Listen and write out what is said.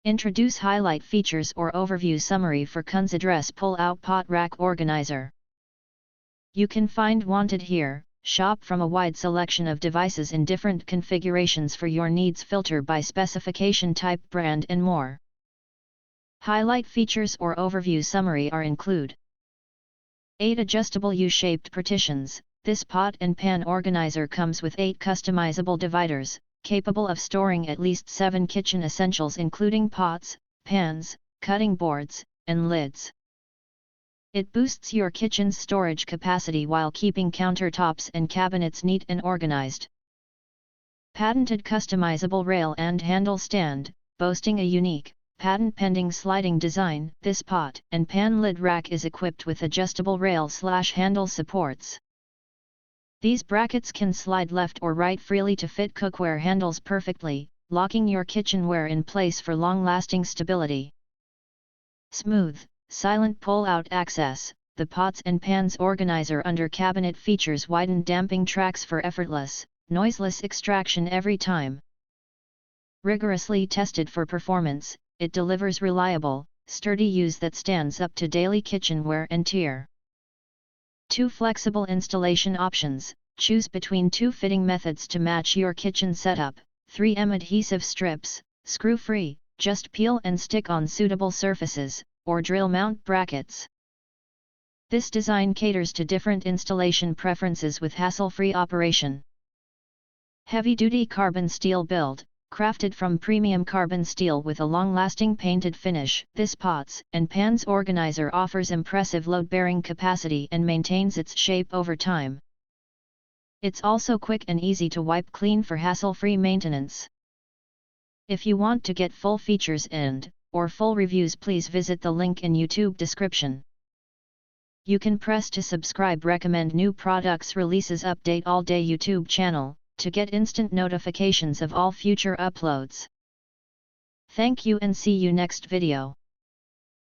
Introduce highlight features or overview summary for QUNZIDRESS pull-out pot rack organizer. You can find wanted here. Shop from a wide selection of devices in different configurations for your needs, filter by specification type, brand and more. Highlight features or overview summary are include 8 adjustable U-shaped partitions. This pot and pan organizer comes with 8 customizable dividers, capable of storing at least 7 kitchen essentials including pots, pans, cutting boards, and lids. It boosts your kitchen's storage capacity while keeping countertops and cabinets neat and organized. Patented customizable rail and handle stand, boasting a unique, patent-pending sliding design. This pot and pan lid rack is equipped with adjustable rail/handle supports. These brackets can slide left or right freely to fit cookware handles perfectly, locking your kitchenware in place for long-lasting stability. Smooth, silent pull-out access. The pots and pans organizer under cabinet features widened damping tracks for effortless, noiseless extraction every time. Rigorously tested for performance, it delivers reliable, sturdy use that stands up to daily kitchenware and tear. 2 flexible installation options. Choose between 2 fitting methods to match your kitchen setup. 3M adhesive strips, screw-free, just peel and stick on suitable surfaces, or drill mount brackets. This design caters to different installation preferences with hassle-free operation. Heavy-duty carbon steel build, crafted from premium carbon steel with a long-lasting painted finish. This pots and pans organizer offers impressive load-bearing capacity and maintains its shape over time. It's also quick and easy to wipe clean for hassle-free maintenance. If you want to get full features or full reviews, please visit the link in YouTube description. You can press to subscribe, recommend new products releases, update all day YouTube channel, to get instant notifications of all future uploads. Thank you and see you next video.